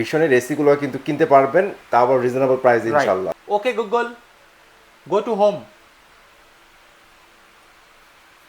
ভীষণের AC গুলো কিন্তু কিনতে পারবেন, তা আবার রিজনেবল প্রাইস ইনশাআল্লাহ। Okay Google, go to home.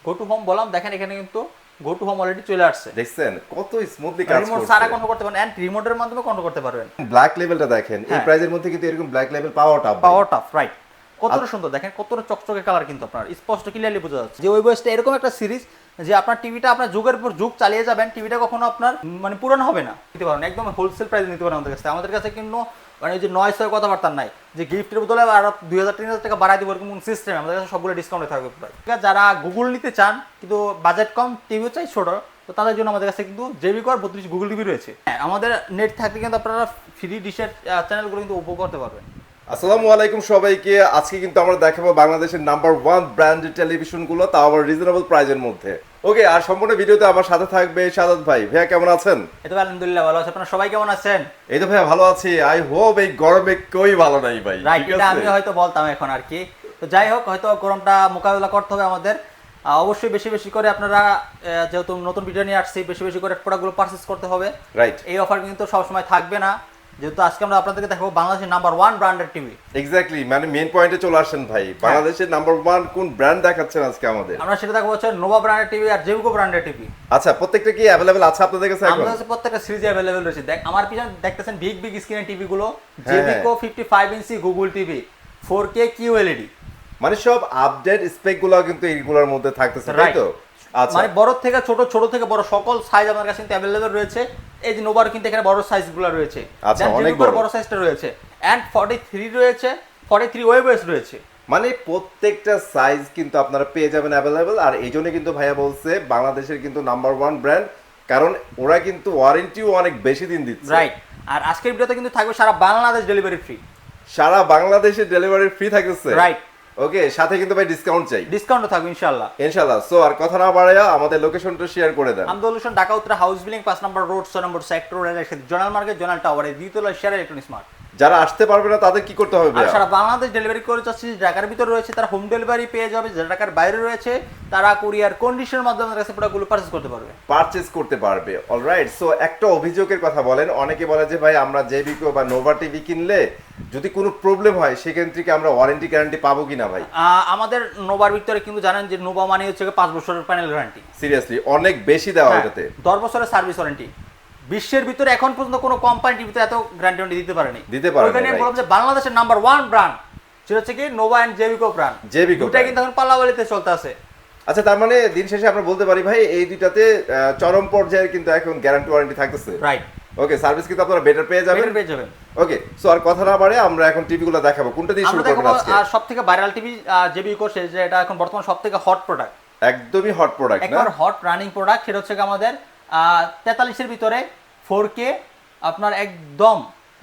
Go to home বললাম, দেখেন এখানে কিন্তু গো টু হোম অলরেডি চলে আসছে। দেখছেন কত স্মুথলি কাজ রিমোট করছে। সারা কন্ট্রোল করতে পারেন এন্ড রিমোটের মাধ্যমে কন্ট্রোল করতে পারবেন। ব্ল্যাক লেভেলটা দেখেন, এই হ্যাঁ। প্রাইজের মধ্যে কিন্তু এরকম ব্ল্যাক লেভেল পাওয়া টাফ। পাওয়ার টাফ, রাইট। কতটা সুন্দর দেখেন, কতটা চকচকে কালার, কিন্তু আপনার স্পষ্ট ক্লিয়ারলি বোঝা যাচ্ছে যে ওই বয়সটা এরকম একটা সিরিজ যে আপনার টিভিটা আপনার যুগের পর যুগ চালিয়ে যাবেন, টিভিটা কখনো আপনার মানে পুরানো হবে না। নিতে পারেন একদম হোলসেল প্রাইসে নিতে পারেন আমাদের কাছে। আমাদের কাছে কিন্তু মানে যে নয় ছয় কথাবার্তা নাই যে গিফটের বদলে আর 2000-3000 টাকা বাড়াই দিব এরকম সিস্টেম আমাদের কাছে সবগুলো ডিসকাউন্টে থাকবে প্রায়। ঠিক আছে, যারা গুগল নিতে চান কিন্তু বাজেট কম, টিভিও চাই ছোট, তো তাদের জন্য আমাদের কাছে কিন্তু জেবিকর 32 গুগল টিভি রয়েছে। হ্যাঁ, আমাদের নেট থাকলে কিন্তু আপনারা ফ্রি ডিশের চ্যানেলগুলো কিন্তু উপভোগ করতে পারবেন। আসসালামু আলাইকুম সবাইকে। আজকে কিন্তু আমরা দেখাবো বাংলাদেশের নাম্বার 1 ব্র্যান্ডেড টেলিভিশন গুলো, তাও আবার রিজনেবল প্রাইজের মধ্যে। ওকে, আর সম্পূর্ণ ভিডিওতে আমার সাথে থাকবে সাদাত ভাই। ভাইয়া কেমন আছেন? এই তো আলহামদুলিল্লাহ ভালো আছে, আপনারা সবাই কেমন আছেন? এই তো ভাইয়া ভালো আছি। আই হোপ এই গরমে কেউই ভালো নাই ভাই। রাইট, এটা আমি হয়তো বলতাম এখন আর কি। তো যাই হোক, হয়তো গরমটা মোকাবেলা করতে হবে আমাদের। অবশ্যই বেশি বেশি করে আপনারা যেহেতু নতুন ভিডিও নিয়ে আসছি, বেশি বেশি করে প্রোডাক্টগুলো পারচেজ করতে হবে। রাইট, এই অফার কিন্তু সবসময় থাকবে না, যেহেতু আজকে আমরা আপনাদেরকে দেখাবো বাংলাদেশের নাম্বার 1 ব্র্যান্ডের টিভি। এক্স্যাক্টলি, মানে মেইন পয়েন্টে চলে আসেন ভাই। বাংলাদেশের নাম্বার 1 কোন ব্র্যান্ড দেখাচ্ছেন আজকে আমাদের? আমরা সেটা দেখাবো হচ্ছে নোভা ব্র্যান্ডের টিভি আর জেবিকো ব্র্যান্ডের টিভি। আচ্ছা, প্রত্যেকটা কি अवेलेबल আছে আপনাদের কাছে এখন? আমাদের কাছে প্রত্যেকটা সিরিজ अवेलेबल রয়েছে। দেখ আমার পিছনে দেখতেছেন বিগ বিগ স্ক্রিনের টিভি গুলো, জেবিকো 55 ইঞ্চি গুগল টিভি 4K QLED, মানে সব আপডেট স্পেক গুলো কিন্তু এইগুলোর মধ্যে থাকতেছে, তাই তো? আচ্ছা, মানে বড় থেকে ছোট, ছোট থেকে বড় সকল সাইজ আমার কাছে কিন্তু अवेलेबल রয়েছে। এই যে নোভার কিন্তু এখানে বড় সাইজগুলো রয়েছে, আচ্ছা, দেন অনেক জেবিকোর বড় সাইজটা রয়েছে এন্ড 43 রয়েছে, 43 ওয়েবএস রয়েছে। মানে প্রত্যেকটা সাইজ কিন্তু আপনারা পেয়ে যাবেন अवेलेबल। আর এই জন্য কিন্তু ভাইয়া বলছে বাংলাদেশের কিন্তু নাম্বার 1 ব্র্যান্ড, কারণ ওরা কিন্তু ওয়ারেন্টিও অনেক বেশি দিন দিচ্ছে। রাইট, আর আজকের ভিডিওতে কিন্তু থাকবে সারা বাংলাদেশ ডেলিভারি ফ্রি। সারা বাংলাদেশে ডেলিভারি ফ্রি থাকছে। রাইট, ওকে, সাথে কিন্তু ভাই ডিসকাউন্ট চাই। ডিসকাউন্টও থাকবে ইনশাআল্লাহ। ইনশাআল্লাহ। সো আর কথা না বাড়াইয়া আমাদের লোকেশনটা শেয়ার করে দেন। আমদুল হোসেন, ঢাকা উত্তর, হাউস বিল্ডিং 5 নম্বর রোড, 6 নম্বর সেক্টর, জোনাল মার্কেট, জোনাল টাওয়ারে, দ্বিতলা শেয়ার ইলেকট্রনিক্স মার্ট। যারা আসতে পারবে না তাদের কি করতে হবে আর ভাইয়া? সারা বাংলাদেশ ডেলিভারি করে যাচ্ছে। ঢাকার ভিতরে রয়েছে তারা হোম ডেলিভারি পেয়ে যাবে, যারা ঢাকার বাইরে রয়েছে তারা কুরিয়ার কন্ডিশনের মাধ্যমে আমাদের কাছে প্রোডাক্টগুলো পারচেজ করতে পারবে। পারচেজ করতে পারবে। অলরাইট। সো একটা অভিযোগের কথা বলেন, অনেকে বলে যে ভাই আমরা জেবিকো বা নোভা টিভি কিনলে যদি কোনো প্রবলেম হয় সেখান থেকে আমরা ওয়ারেন্টি গ্যারান্টি পাবো কিনা ভাই? আমাদের নোভার ভিতরে কিন্তু জানেন যে নোভা মানে হচ্ছে 5 বছরের প্যানেল গ্যারান্টি। সিরিয়াসলি অনেক বেশি দেওয়া এটাতে। 10 বছরের সার্ভিস ওয়ারেন্টি। বিশ্বের ভিতরে এখন পর্যন্ত কোনো কোম্পানি টিভিতে এত গ্যারান্টি দিতে পারেনি। ওইখানে আমি বললাম যে বাংলাদেশের নাম্বার 1 ব্র্যান্ড সেটা হচ্ছে কি নোভা এন্ড জেবিকো ব্র্যান্ড। জেবিকো দুটাই কিন্তু এখন পাল্লাবাড়িতে চলতে আছে। আচ্ছা, তার মানে দিন শেষে আমরা বলতে পারি ভাই এই দুটাতে চরম পর্যায়ের কিন্তু এখন গ্যারান্টি ওয়ারেন্টি থাকতেছে। রাইট, ওকে, সার্ভিস কিন্তু আপনারা বেটার পেয়ে যাবেন। পেয়ে যাবেন। ওকে, সো আর কথা না বাড়ে আমরা এখন টিভিগুলো দেখাবো। কোনটা দিয়ে শুরু করব আজকে? আর সবথেকে ভাইরাল টিভি জেবিকো, যে এটা এখন বর্তমান সবথেকে হট প্রোডাক্ট, একদমই হট প্রোডাক্ট না? একবার হট রানিং প্রোডাক্ট। সেটা হচ্ছে আমাদের 43 এর ভিতরে 4K আপনার একদম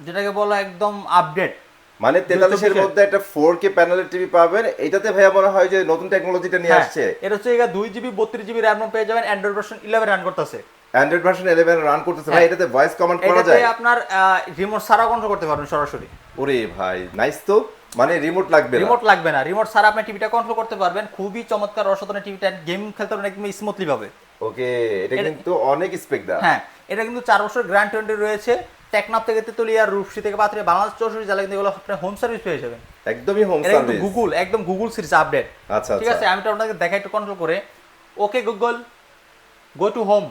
যেটাকে বলা একদম আপডেট। মানে 43 এর মধ্যে একটা 4K প্যানেলের টিভি পাবেন। এটাতে ভাইয়া মনে হয় যে নতুন টেকনোলজিটা নিয়ে আসছে। এটা হচ্ছে 2GB 32GB র‍্যাম পেয়ে যাবেন, অ্যান্ড্রয়েড ভার্সন 11 রান করতেছে। অ্যান্ড্রয়েড ভার্সন 11 রান করতেছে ভাই। এটাতে ভয়েস কমান্ড করা যায়? এটাতে আপনার রিমোট ছাড়া কন্ট্রোল করতে পারবেন সরাসরি। ওরে ভাই নাইস তো, মানে রিমোট লাগবে না? রিমোট লাগবে না, রিমোট ছাড়া আপনি টিভিটা কন্ট্রোল করতে পারবেন। খুবই চমৎকার অসাধারণ টিভিটা, গেম খেলতে পারবেন একদম স্মুথলি ভাবে। ওকে, এটা কিন্তু অনেক স্পেক দা। হ্যাঁ, এটা কিন্তু 4 বছর গ্যারান্টি রয়েছে। টেকনাফ থেকে তেতুলিয়া, রূপসী থেকে পাত্রে, বাংলাদেশ 64 জেলা কিন্তু এগুলো আপনি হোম সার্ভিস পেয়ে যাবেন। একদমই হোম এটা কিন্তু সার্ভিস। গুগল, একদম গুগল সিরিজ আপডেট। আচ্ছা, ঠিক আছে, আমি তো আপনাকে দেখাই একটু কন্ট্রোল করে। Okay Google, go to home.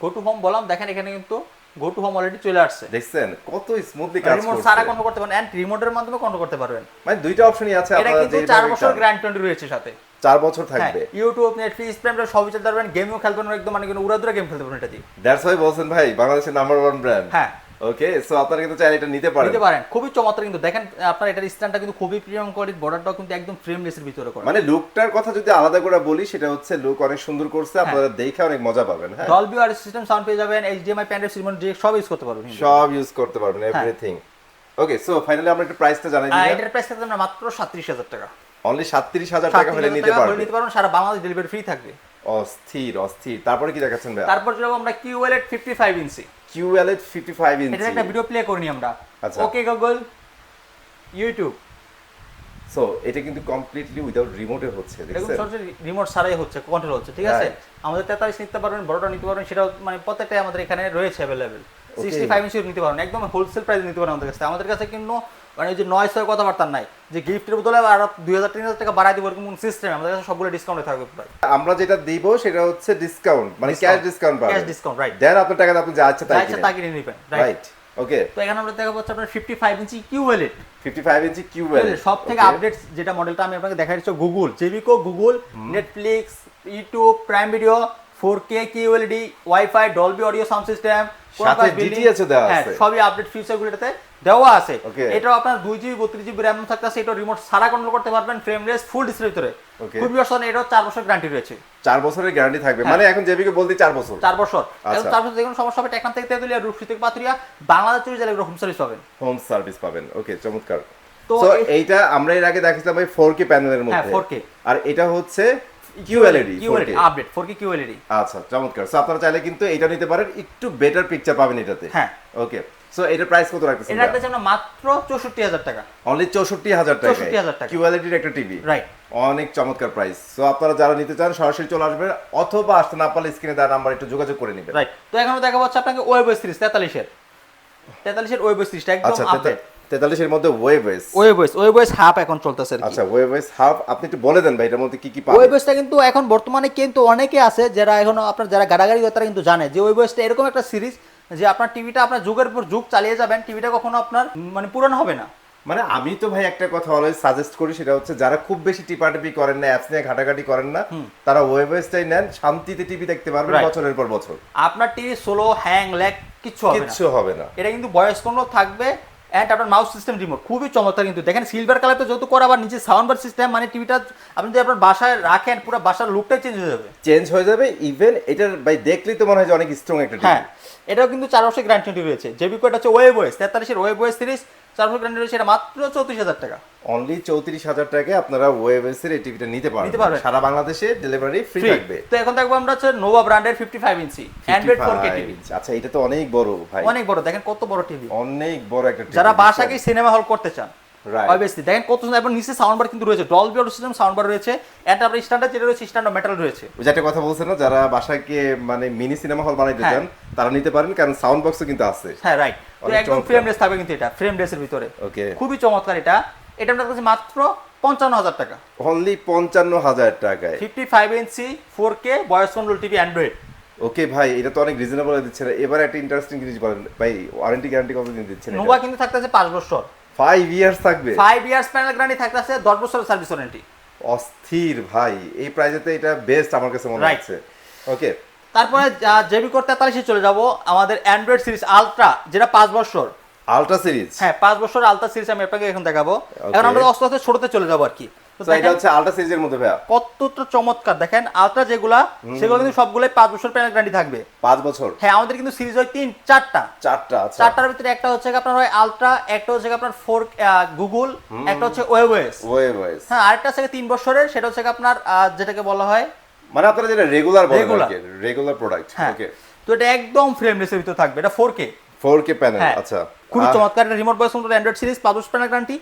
Go to home বললাম, দেখেন এখানে কিন্তু গো টু হোম অলরেডি চলে আসছে। দেখছেন কত স্মুথলি কাজ করছে। রিমোট সারা কন্ট্রোল করতে পারেন এন্ড রিমোটের মাধ্যমে কন্ট্রোল করতে পারবেন। মানে দুইটা অপশনই আছে এটা আপনারা কিন্তু যে 4 বছর গ্যারান্টি রয়েছে সাথে। 4 বছর থাকবে। ইউটিউব, নেটফ্লিক্স, প্রাইম সবই চলতে পারবেন, গেমও খেলতে পারবেন, একদম মানে কোনো উড়াদুরা গেম খেলতে পারবেন এটা দিয়ে। দ্যাটস হোয়াই বলছেন ভাই বাংলাদেশের নাম্বার 1 ব্র্যান্ড। হ্যাঁ, ওকে, সো আপনারা কিন্তু চাইলে এটা নিতে পারেন। খুবই চমৎকার কিন্তু দেখেন আপনার এটার স্ট্যান্ডটা কিন্তু খুবই প্রিমিয়াম কোয়ালিটি, বর্ডারটাও কিন্তু একদম ফ্রেমলেসের ভিতরে করা। মানে লুকটার কথা যদি আলাদা করে বলি সেটা হচ্ছে লুক অনেক সুন্দর করছে, আপনারা দেখে অনেক মজা পাবেন। হ্যাঁ, ডলবি অডিও সিস্টেম সাউন্ড পেয়ে যাবেন, HDMI প্যান ড্রাইভ সিস্টেম সব ইউজ করতে পারবেন, সব ইউজ করতে পারবেন এভরিথিং। ওকে, সো ফাইনালি আমরা একটু প্রাইসটা জানাই দিই। এটার প্রাইস থাকবে মাত্র 37,000 টাকা। অনলি 37,000 টাকা হলে নিতে পারবেন। সারা বাংলাদেশ ডেলিভারি ফ্রি থাকবে। অস্থির অস্থির। তারপরে কি দেখাচ্ছেন ভাই? তারপর যাব আমরা QLED 55 ইঞ্চি। QLED 55 ইঞ্চি। এটা একটা ভিডিও প্লে করে নি আমরা। আচ্ছা, ওকে গুগল, ইউটিউব সো এটা কিন্তু কমপ্লিটলি উইদাউট রিমোটে হচ্ছে, এরকম দেখছেন? সরাসরি রিমোট ছাড়াই হচ্ছে, কন্ট্রোল হচ্ছে, ঠিক আছে? Right. আমাদের 43 নিতে পারবেন, বড়টা নিতে পারবেন, সেটাও মানে প্রত্যেকটাই আমাদের এখানে রয়েছে অ্যাভেলেবেল। 65 ইঞ্চি নিতে পারবেন, একদম হোলসেল প্রাইসে নিতে পারেন আমাদের কাছে। আমাদের কাছে কিন্তু মানে যে নয় ছয় কথাবার্তা নাই যে গিফটের বদলে আর 2000-3000 টাকা বাড়াই দিব এরকম সিস্টেম আমাদের কাছে সবগুলো ডিসকাউন্টে থাকবে প্রায়। আমরা যেটা দিব সেটা হচ্ছে ডিসকাউন্ট, মানে ক্যাশ ডিসকাউন্ট পাবেন। Cash discount, right. দেন আপনার টাকা আপনি যা ইচ্ছা তাই কিনেন। তা কিনে নেবেন, রাইট। ওকে, তো এখানে আমরা দেখাবো হচ্ছে আপনার 55 ইঞ্চি কিউএলইডি। 55 ইঞ্চি কিউএল সব থেকে আপডেট যেটা মডেলটা আমি আপনাকে দেখাই দিচ্ছি, গুগল জেবিকো, Google, Netflix, YouTube, Prime Video, 4K QLED, WiFi, Dolby audio sound system, সাথে ডিটিএইচ দেওয়া আছে। সবই আপডেট ফিচারগুলোতে দেওয়া আছে। Okay. এটাও আপনার 2GB 32GB র‍্যাম থাকতেছে, এটা রিমোট সারা কন্ট্রোল করতে পারবেন, ফ্রেমলেস ফুল ডিসপ্লে ভিতরে। Okay. খুবই অসাধারণ, এটাও 4 বছর গ্যারান্টি রয়েছে। 4 বছরের গ্যারান্টি থাকবে, মানে এখন জেবিকে বলতে 4 বছর। 4 বছর। আচ্ছা। এখন 4 বছর যে কোনো সমস্যা হবে টেকনাফ থেকে তেতুলিয়া, রূপসী থেকে পাতুরিয়া, বাংলাদেশ চুরি জেলায় হোম সার্ভিস পাবেন। হোম সার্ভিস পাবেন। ওকে, চমৎকার। তো সো এইটা আমরা এর আগে দেখাইছিলাম ভাই 4K প্যানেলের মধ্যে। হ্যাঁ, 4K। আর এটা হচ্ছে QLED, 4K update 4K QLED. আচ্ছা, চমৎকার। সো আপনারা চাইলে কিন্তু এটা নিতে পারেন, একটু বেটার পিকচার পাবেন এটাতে। হ্যাঁ। ওকে, সো এটার প্রাইস কত রাখতেছেন? এটা রাখতেছি আমরা মাত্র 64,000 টাকা। অনলি 64,000 টাকা। 64,000 টাকা। কিউএলইডির একটা টিভি, রাইট। অনেক চমৎকার প্রাইস। সো আপনারা যারা নিতে চান সরাসরি চলে আসবেন, অথবা আসতে না পারলে স্ক্রিনে দেওয়া নাম্বার একটু যোগাযোগ করে নেবেন। রাইট। তো এখানে দেখা যাচ্ছে আপনাকে ওয়েবএস সিরিজ 43 এর ওয়েবএস সিরিজটা একদম আচ্ছা, আপডেট। 43 এর মধ্যে ওয়েবএস। ওয়েবএস হাফ এখন চলতেছে আর কি। আচ্ছা, ওয়েবএস হাফ আপনি একটু বলে দেন ভাই, এটার মধ্যে কি কি পাবেন? ওয়েবএসটা কিন্তু এখন বর্তমানে কিন্তু অনেকে আছে যারা এখনো আপনার যারা গাড়াগাড়ি তারা কিন্তু জানে যে ওয়েবএসটা এরকম একটা সিরিজ যে আপনার টিভিটা আপনার যুগের পর যুগ চালিয়ে যাবেন, টিভিটা কখনো আপনার মানে পুরানো হবে না। মানে আমি তো ভাই একটা কথা অলওয়েজ সাজেস্ট করি, সেটা হচ্ছে যারা খুব বেশি টিপাটিপি করেন না, অ্যাপস নিয়ে ঘাটাঘাটি করেন না, তারা ওয়েবএসটাই নেন, শান্তিতে টিভি দেখতে পারবেন Right. বছরের পর বছর। আপনার টিভি স্লো হ্যাং ল্যাগ কিচ্ছু হবে না। কিচ্ছু হবে না। এটা কিন্তু ভয়েস কন্ট্রোল থাকবে এন্ড আপনার মাউস সিস্টেম রিমোট খুবই চমৎকার। কিন্তু দেখেন সিলভার কালার তো যেহেতু করা, আবার নিচে সাউন্ড বার সিস্টেম, মানে টিভিটা আপনি যদি আপনার বাসায় রাখেন পুরো বাসার লুকটাই চেঞ্জ হয়ে যাবে। চেঞ্জ হয়ে যাবে। ইভেন এটার ভাই দেখলেই তো মনে হয় যে অনেক স্ট্রং একটা হ্যাঁ, টিভি। এটাও কিন্তু 4 বছর গ্যারান্টি রয়েছে। জেবিকো এটা হচ্ছে ওয়েবএস 43 এর ওয়েবএস সিরিজ 4 বছর গ্যারান্টি রয়েছে, এটা মাত্র 34,000 টাকা। অনলি 34,000 টাকায় আপনারা ওয়েবএস এর এই টিভিটা নিতে পারবেন। সারা বাংলাদেশে ডেলিভারি ফ্রি থাকবে। তো এখন দেখবো আমরা হচ্ছে নোভা ব্র্যান্ডের 55 ইঞ্চি অ্যান্ড্রয়েড 4K টিভি। আচ্ছা, এটা তো অনেক বড় ভাই, অনেক বড়, দেখেন কত বড় টিভি। অনেক বড় একটা টিভি। যারা বাসাকে সিনেমা হল করতে চান, Right. অবভিয়াসলি দেখেন কত সুন্দর, এবং নিচে সাউন্ড বার কিন্তু রয়েছে, Dolby audio system sound bar রয়েছে, এটা আপনার স্ট্যান্ডার্ড যেটা রয়েছে স্ট্যান্ডার্ড মেটাল রয়েছে। ওই যে একটা কথা বলছেন না, যারা বাসাকে মানে মিনি সিনেমা হল বানাইতে হ্যাঁ। চান তারা নিতে পারেন, কারণ সাউন্ড বক্সও কিন্তু আছে। হ্যাঁ, রাইট। তো অনেক একদম চমৎকার। ফ্রেমলেস থাকবে কিন্তু এটা ফ্রেমলেসের ভিতরে। ওকে, খুবই চমৎকার এটা। এটা আপনার কাছে মাত্র 55,000 টাকা। অনলি 55,000 টাকায় 55 ইঞ্চি 4K voice control TV Android. Okay ভাই, এটা তো অনেক রিজনেবল দিচ্ছেন। এবার একটা ইন্টারেস্টিং জিনিস বলেন ভাই, ওয়ারেন্টি গ্যারান্টি কতদিন দিচ্ছেন? নোভা কিন্তু থাকতেছে 5 বছর, 5 ইয়ার্স থাকবে। 5 ইয়ার্স প্যানেল গ্যারান্টি থাকতেছে, 10 বছরের সার্ভিস ওয়ারেন্টি। অস্থির ভাই, এই প্রাইসেতে এটা বেস্ট আমার কাছে মনে Right. হচ্ছে। ওকে, তারপরে জেবিকো 43 চলে যাব, আমাদের অ্যান্ড্রয়েড সিরিজ আলট্রা যেটা 5 বছর। Ultra series. হ্যাঁ, 5 বছর আলট্রা সিরিজ আমি আপনাকে এখন দেখাবো। এখন আমরা আস্তে আস্তে ছোটতে চলে যাবো আর কি। তো তো এটা দেখেন হচ্ছে আলট্রা সিরিজের মধ্যে ভাইয়া কতটা চমৎকার, দেখেন আলট্রা যেগুলা সেগুলো কিন্তু সবগুলোই 5 বছর প্যানেল গ্যারান্টি থাকবে। 5 বছর। হ্যাঁ, আমাদের কিন্তু সিরিজ হয় 4টা। আচ্ছা, 4টার ভিতরে একটা হচ্ছে আপনার হয় আলট্রা, একটা হচ্ছে আপনার 4 গুগল, একটা হচ্ছে ওয়েবএস। ওয়েবএস। হ্যাঁ, আরেকটা হচ্ছে 3 বছরের, সেটা হচ্ছে আপনার যেটাকে বলা হয় মানে আপনারা যেটা রেগুলার বলেন Regular. আর কি, রেগুলার প্রোডাক্ট। হ্যাঁ। ওকে, তো এটা একদম ফ্রেমলেসের ভিতরে থাকবে, এটা 4K। 4K panel. হ্যাঁ, আচ্ছা, খুবই চমৎকার। এটা remote voice control Android series 5 বছর প্যানেল গ্যারান্টি,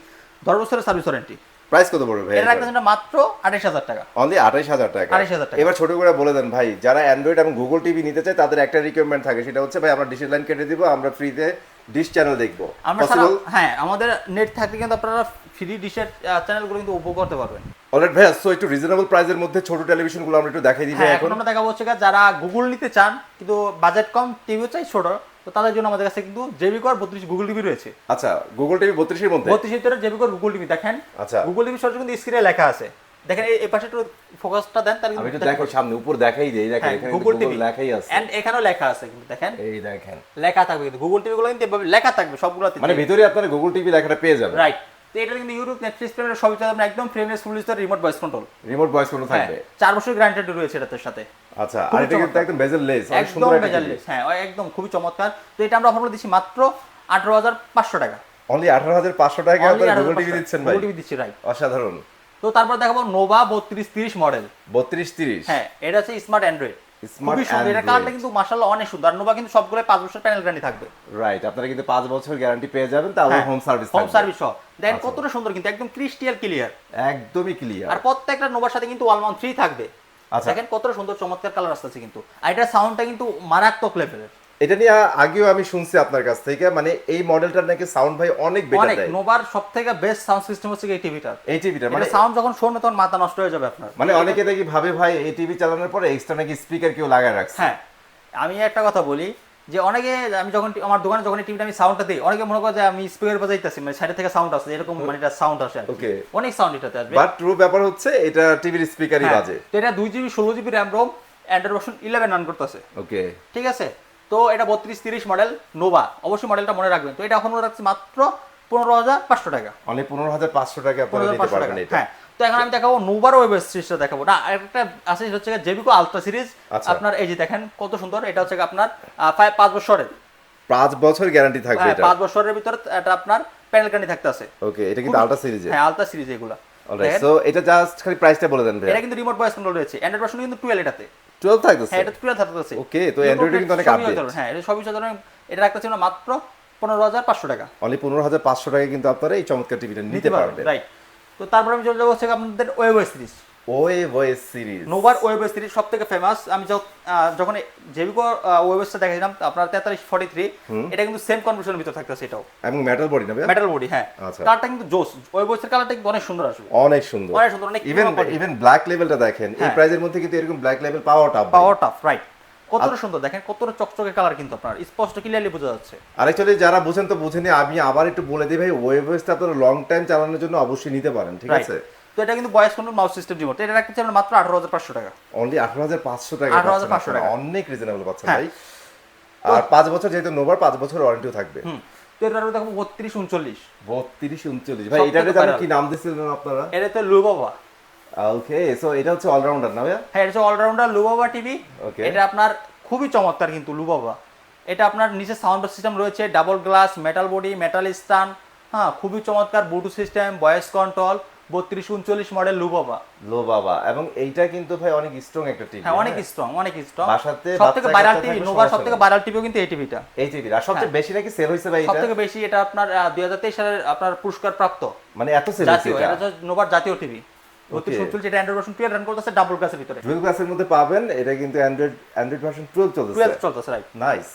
10 বছরের সার্ভিস ওয়ারেন্টি। প্রাইস কত পড়বে ভাই? এটা রাখতেছেন মাত্র 28,000 টাকা। অনলি 28,000 টাকা। 28,000 টাকা। এবার ছোট করে বলে দেন ভাই, যারা অ্যান্ড্রয়েড এবং গুগল টিভি নিতে চায় তাদের একটা রিকোয়ারমেন্ট থাকে, সেটা হচ্ছে ভাই আমরা ডিশের লাইন কেটে দিব, আমরা ফ্রিতে ডিশ চ্যানেল দেখবো। আমরা সারা পসিবল? হ্যাঁ, আমাদের নেট থাকলে কিন্তু আপনারা ফ্রি ডিশের চ্যানেলগুলো কিন্তু উপভোগ করতে পারবেন। অলরাইট ভাই, সো একটু রিজনেবল প্রাইসের মধ্যে ছোট টেলিভিশনগুলো আমরা একটু দেখাই দিই ভাই হ্যাঁ, এখন। এখন আমরা দেখাবো হচ্ছে যারা গুগল নিতে চান কিন্তু বাজেট কম, টিভিও চাই ছোট, তো তাদের জন্য আমাদের কাছে কিন্তু জেবিকো 32 গুগল টিভি রয়েছে। আচ্ছা, গুগল টিভি 32 এর মধ্যে। 32 এর জেবিকো গুগল টিভি দেখেন। আচ্ছা, গুগল টিভি সরাসরি কিন্তু স্ক্রিনে লেখা আছে, দেখেন এই পাশে একটু ফোকাসটা দেন, তাহলে আমি একটু দেখো সামনে উপর দেখাই দেই, দেখেন এখানে গুগল গুগল টিভি লেখাই আছে। এন্ড এখানেও লেখা আছে কিন্তু দেখেন, এই দেখেন লেখা থাকবে কিন্তু গুগল টিভি গুলো কিন্তু এভাবে লেখা থাকবে সবগুলোতে, মানে ভিতরে আপনারা গুগল টিভি লেখাটা পেয়ে যাবেন। রাইট। তো এটা কিন্তু ইউটিউব, নেটফ্লিক্স প্রিমিয়ার সবই চালাবেন একদম ফ্রেমলেস ফুল star remote voice control. Remote voice কোনো থাকবে। 4 বছর গ্যারান্টি রয়েছে এটার সাথে। আচ্ছা, খুবই আর এটা কিন্তু চমৎকার। একদম বেজেল লেস, অনেক একদম সুন্দর একটা বেজারলেস। হ্যাঁ, একদম খুবই চমৎকার। তো এটা আমরা অফার দিচ্ছি মাত্র 18,500 টাকা। অনলি 18,500 টাকা আপনারা গুগল টিভি দিচ্ছেন ভাই। গুগল টিভি দিচ্ছি, রাইট। অসাধারণ। তো তারপর দেখাবো নোভা 3230 মডেল। 3230। হ্যাঁ, এটা হচ্ছে স্মার্ট অ্যান্ড্রয়েড। স্মার্ট খুবই সুন্দর, এটা কালারটা কিন্তু মাশাআল্লাহ অনেক সুন্দর। আর নোভা কিন্তু সবগুলো 5 বছর প্যানেল গ্যারান্টি থাকবে। রাইট, আপনারা কিন্তু 5 বছর গ্যারান্টি পেয়ে যাবেন, তারপর হোম সার্ভিস হোম সার্ভিস সহ। দেখেন আচ্ছা। কতটা সুন্দর কিন্তু একদম ক্রিস্টাল ক্লিয়ার। একদমই ক্লিয়ার। আর প্রত্যেকটা নোভার সাথে কিন্তু ওয়াল মাউন্ট ফ্রি থাকবে। আচ্ছা। দেখেন কতটা সুন্দর চমৎকার কালার আসছে কিন্তু। আর এটা সাউন্ডটা কিন্তু মারাত্মক লেভেলের। এটা নিয়ে আগেও আমি শুনছি আপনার কাছ থেকে, মানে এই মডেলটার নাকি সাউন্ড ভাই অনেক বেটার অনেক দেয়। নোভার সবথেকে বেস্ট সাউন্ড সিস্টেম হচ্ছে এই টিভিটা। এই টিভিটা মানে মানে সাউন্ড যখন শুনবে তখন মাথা নষ্ট হয়ে যাবে আপনার। মানে অনেকে দেখি ভাবে ভাই এই টিভি চালানোর পরে এক্সট্রা নাকি স্পিকার কেউ লাগায় রাখছে। হ্যাঁ, আমি একটা কথা বলি যে অনেকে, আমি যখন আমার দোকানে যখন টিভিটা আমি সাউন্ডটা দিই, অনেকে মনে করে যে আমি স্পিকার বাজাইতেছি, মানে সাইড থেকে সাউন্ড আসছে, এরকম মানে এটা সাউন্ড আসে। ওকে, অনেক সাউন্ড এটাতে আসবে। বাট ট্রু ব্যাপার হচ্ছে এটা টিভির স্পিকারই হ্যাঁ, বাজে। তো এটা 2GB 16GB RAM ROM, Android version 11 run করতেছে। ওকে, ঠিক আছে, তো এটা 3230 মডেল নোভা, অবশ্যই মডেলটা মনে রাখবেন। তো এটা এখন রাখছে মাত্র 15,500 টাকা। অনলি 15,500 টাকা আপনারা নিতে 15,500 পারবেন টাকা। এটা। হ্যাঁ, তো এখন আমি দেখাবো নোভার ওয়েব সিরিজটা দেখাবো না, একটা আছে সেটা হচ্ছে জেবিকো আলট্রা সিরিজ। আচ্ছা। আপনার এই যে দেখেন কত সুন্দর, এটা হচ্ছে আপনার 5 বছরের 5 বছর গ্যারান্টি থাকবে এটা। 5 বছরের ভিতরে এটা আপনার প্যানেল গ্যারান্টি থাকতে আছে। ওকে, এটা কিন্তু আলট্রা সিরিজে। হ্যাঁ, আলট্রা সিরিজ এগুলা। অলরাইট, সো এটা জাস্ট খালি প্রাইসটা বলে দেন ভাই। এটা কিন্তু রিমোট ভয়েস কন্ট্রোল রয়েছে, অ্যান্ড্রয়েড ভার্সন কিন্তু 12 এটাতে। 12 থাকতেছে। হ্যাঁ, এটা 12 থাকতেছে। ওকে, তো অ্যান্ড্রয়েডে কিন্তু অনেক আপডেট। হ্যাঁ, এটা সবই সাধারণ। এটা রাখতেছে মাত্র 15,500 টাকা। অনলি 15,500 টাকা কিন্তু আপনারা এই চমৎকার টিভিটা নিতে পারবেন। রাইট। তো তারপর আমি চলে যাবো হচ্ছে আপনাদের ওয়েব সিরিজ। ওয়ে ভয়েস সিরিজ, নোভার ওয়েব সিরিজ সবথেকে ফেমাস। আমি যখন জেবিকো ওয়েবসটা দেখাছিলাম আপনার 4343, এটা কিন্তু সেম কনফিগারেশনের ভিতর থাকতেছে এটাও, এবং মেটাল বডি না ভাই? Metal body. হ্যাঁ, আচ্ছা। কালারটা কিন্তু জোস, ওয়েবসের কালারটা কিন্তু অনেক সুন্দর আসবে। অনেক সুন্দর, অনেক সুন্দর, অনেক ইভেন ব্ল্যাক লেভেলটা দেখেন, এই হ্যাঁ। প্রাইজের মধ্যে কিন্তু এরকম ব্ল্যাক লেভেল পাওয়াটা পাওয়ার টাফ। রাইট, কতটা সুন্দর দেখেন, কতটা চকচকে কালার কিন্তু আপনার স্পষ্ট ক্লিয়ারলি বোঝা যাচ্ছে। আর অ্যাকচুয়ালি যারা বুঝেন তো বুঝেনি, আমি আবার একটু বলে দিই ভাই, ওয়েবসটা আপনারা লং টাইম চালানোর জন্য অবশ্যই নিতে পারেন, ঠিক Right. আছে? তো এটা কিন্তু voice control mouse system remote, এটা রাখতে চান মাত্র 18,500 টাকা। অনলি 18,500 টাকা। 18,500 টাকা। অনেক রিজনেবল পাচ্ছেন হ্যাঁ। ভাই। আর 5 বছর যেহেতু নোভার, 5 বছর ওয়ারেন্টিও থাকবে। তো এটার দেখো 3239। 3239 ভাই, সব এটাকে থেকে জানেন viral। কি নাম দিয়েছিলেন আপনারা? এটা তো লুবাবা। ওকে, সো এটা হচ্ছে অলরাউন্ডার না ভাই? হ্যাঁ, এটা হচ্ছে অলরাউন্ডার লুবাবা টিভি। Okay. এটা আপনার খুবই চমৎকার কিন্তু লুবাবা। এটা আপনার নিচে সাউন্ড সিস্টেম রয়েছে, double glass, metal body, metal stand. হ্যাঁ, খুবই চমৎকার Bluetooth system, voice control, 3239 model Lubaba. লো বাবা, এবং এইটা কিন্তু ভাই অনেক স্ট্রং একটা টিভি। হ্যাঁ, অনেক স্ট্রং, অনেক স্ট্রং। বাসাতে সবথেকে বাচ্চা ভাইরাল কাচ্চা টিভি থাকলে নোভার, সমস্যা সবথেকে নেই। ভাইরাল টিভিও কিন্তু এই টিভিটা। এই টিভি আর সবচেয়ে বেশি নাকি সেল হইছে ভাই এটা? সবথেকে বেশি এটা আপনার 2023 সালের আপনার পুরস্কার প্রাপ্ত মানে এত সেল হইছে জাতীয়, এটা? এটা হচ্ছে নোভার জাতীয় টিভি। 3239, এটা অ্যান্ড্রয়েড ভার্সন 12 রান করতেছে ডাবল গ্লাসের ভিতরে। 12 ক্লাসের মধ্যে পাবেন, এটা কিন্তু অ্যান্ড্রয়েড ভার্সন 12 চলতেছে। 12 চলতেছে, রাইট। নাইস।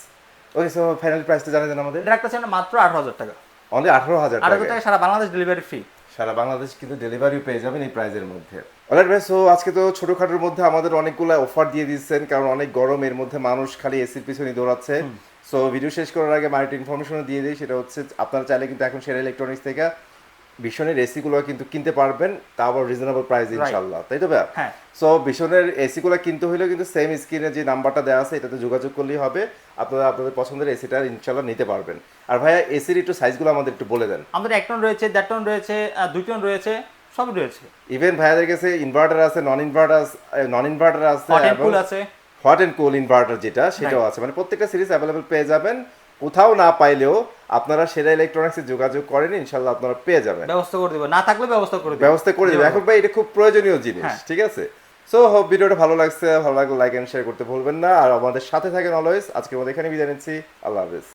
ওকে, সো ফাইনাল প্রাইসটা জানেন আমাদের? এটা রাখতেছে মাত্র 18,000 টাকা। অনলি 18,000 টাকা। 18,000 টাকা সারা বাংলাদেশ ডেলিভারি ফ্রি। সারা বাংলাদেশ কিন্তু ডেলিভারিও পেয়ে যাবেন এই প্রাইজের মধ্যে। অলরাইট ভাই, সো আজকে তো ছোটখাটোর মধ্যে আমাদের অনেকগুলো অফার দিয়ে দিচ্ছেন, কারণ অনেক গরম, এর মধ্যে মানুষ খালি এসির পিছনে দৌড়াচ্ছে। সো ভিডিও শেষ করার আগে মার্কেট ইনফরমেশনও দিয়ে দিই, সেটা হচ্ছে আপনারা চাইলে কিন্তু এখন সেরা ইলেকট্রনিক্স থেকে ভীষণের এসিগুলো কিন্তু কিনতে পারবেন, তা আবার রিজনেবল প্রাইস ইনশাআল্লাহ, তাই তো ভাই? হ্যাঁ। সো ভীষণের এসিগুলো কিনতে হলেও কিন্তু সেম স্ক্রিনে যে নাম্বারটা দেওয়া আছে এটাতে যোগাযোগ করলেই হবে, আপনারা আপনাদের পছন্দের এসিটা ইনশাআল্লাহ নিতে পারবেন। আর ভাইয়া এসির একটু সাইজগুলো আমাদের একটু বলে দেন। আমাদের 1 টন রয়েছে, 1.5 টন রয়েছে, 2 টন রয়েছে, সবই রয়েছে। ইভেন ভাইয়াদের কাছে ইনভার্টার আছে, নন ইনভার্টার আছে, হট এন্ড কুল আছে। হট এন্ড কুল ইনভার্টার যেটা সেটাও আছে, মানে প্রত্যেকটা সিরিজ অ্যাভেলেবল পেয়ে যাবেন। কোথাও না পাইলেও আপনারা সেরা ইলেকট্রনিক্সে যোগাযোগ করেন, ইনশাআল্লাহ আপনারা পেয়ে যাবেন। ব্যবস্থা করে দিব, না থাকলে ব্যবস্থা করে দিব। ব্যবস্থা করে দেবেন। এখন ভাই এটা খুব প্রয়োজনীয় জিনিস, হ্যাঁ। ঠিক আছে? সো ভিডিওটা ভালো লাগলে লাইক এন্ড শেয়ার করতে ভুলবেন না, আর আমাদের সাথে থাকেন অলওয়েজ। আজকের মতো এখানে বিদায় নিচ্ছি, আল্লাহ হাফেজ।